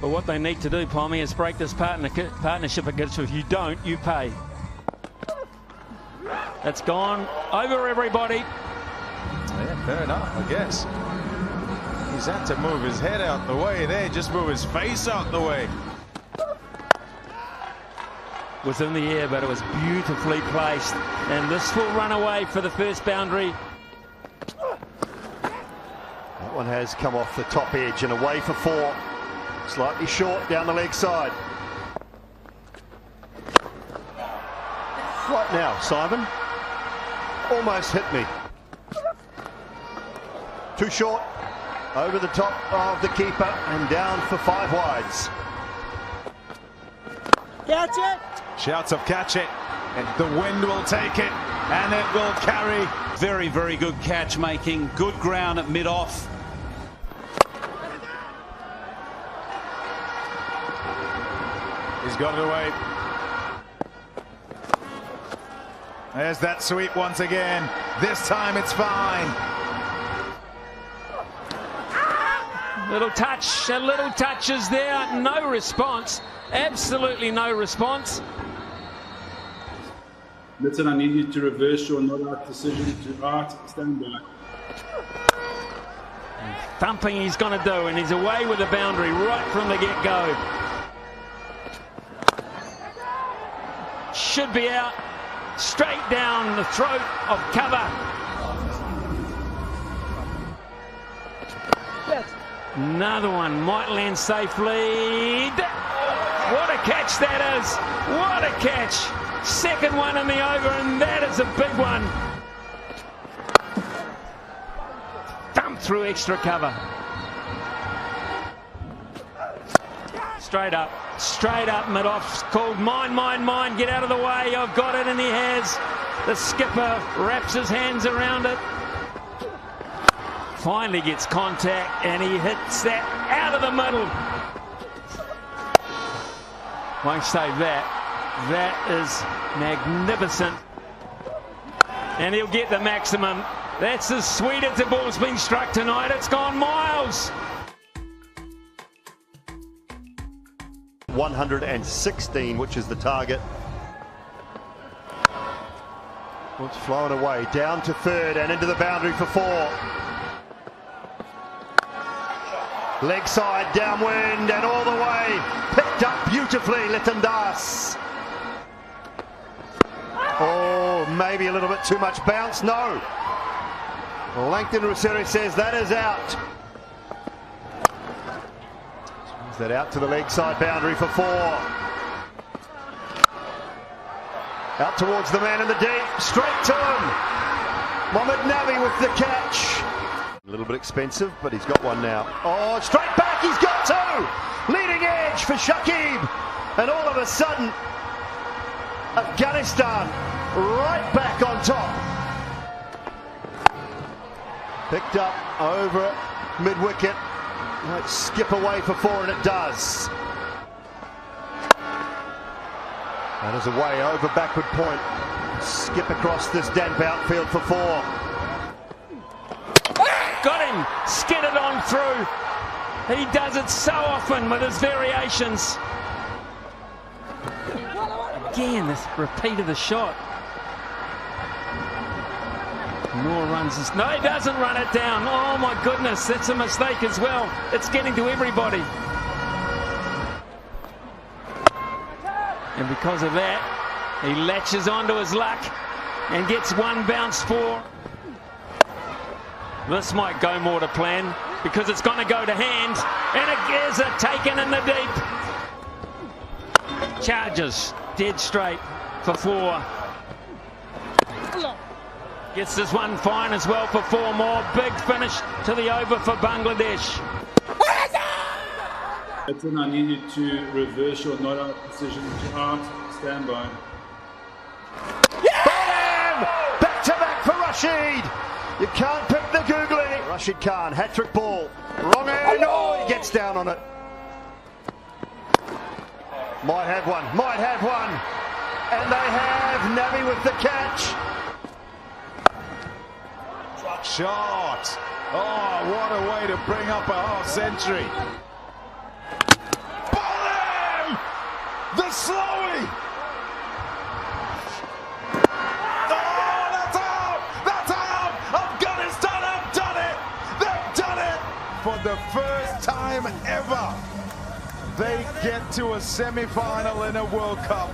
But what they need to do, Pommy, is break this partnership against you. If you don't, you pay. That's gone over everybody. Yeah, fair enough, I guess. He's had to move his head out the way there, just move his face out the way. Was in the air, but it was beautifully placed. And this will run away for the first boundary. That one has come off the top edge and away for 4. Slightly short down the leg side. Right now, Simon. Almost hit me. Too short. Over the top of the keeper and down for 5 wides. Catch it! Shouts of catch it, and the wind will take it, and it will carry. Very, very good catch making. Good ground at mid-off. He's got it away. There's that sweep once again. This time it's fine. Little touch is there. No response. Absolutely no response. Listen, I need you to reverse your not out decision to out. Stand by. Thumping he's going to do, and he's away with the boundary right from the get-go. Should be out. Straight down the throat of cover. Another one might land safely. What a catch that is. What a catch. Second one in the over, and that is a big one. Thump through extra cover. Straight up mid-off. Called mine. Get out of the way. I've got it, and he has. The skipper wraps his hands around it. Finally gets contact, and he hits that out of the middle. Won't say that. That is magnificent. And he'll get the maximum. That's as sweet as the ball's been struck tonight. It's gone miles. 116, which is the target. It's flown away, down to third and into the boundary for 4. Leg side, downwind and all the way. Picked up beautifully, Litandas. Oh, maybe a little bit too much bounce. No. Langton Ruseri says that is out. That out to the leg side boundary for 4. Out towards the man in the deep, straight to him. Mohamed Nabi with the catch. A little bit expensive, but he's got one now. Oh, straight back, he's got 2. Leading edge for Shakib. And all of a sudden, Afghanistan right back on top. Picked up over mid-wicket. Might skip away for 4, and it does. That is away over backward point. Skip across this damp outfield for 4. Got him. Skidded on through. He does it so often with his variations. Again, this repeat of the shot. Moore runs this. No, he doesn't run it down. Oh my goodness, that's a mistake as well. It's getting to everybody. And because of that, he latches onto his luck and gets one bounce for. This might go more to plan because it's going to go to hand, and it is a taken in the deep. Charges dead straight for 4. Gets this one fine as well for 4 more. Big finish to the over for Bangladesh. Listen, I need you to reverse your not out decision to out. Stand by. Bam! Back to back for Rashid. You can't pick the googly. Rashid Khan, hat-trick ball. Wrong end. Oh, he gets down on it. Might have one. And they have Nabi with the catch. Shot. Oh, what a way to bring up a half century. Slowly. Oh, that's out. That's out. Afghanistan have done it. They've done it. For the first time ever, they get to a semi-final in a World Cup.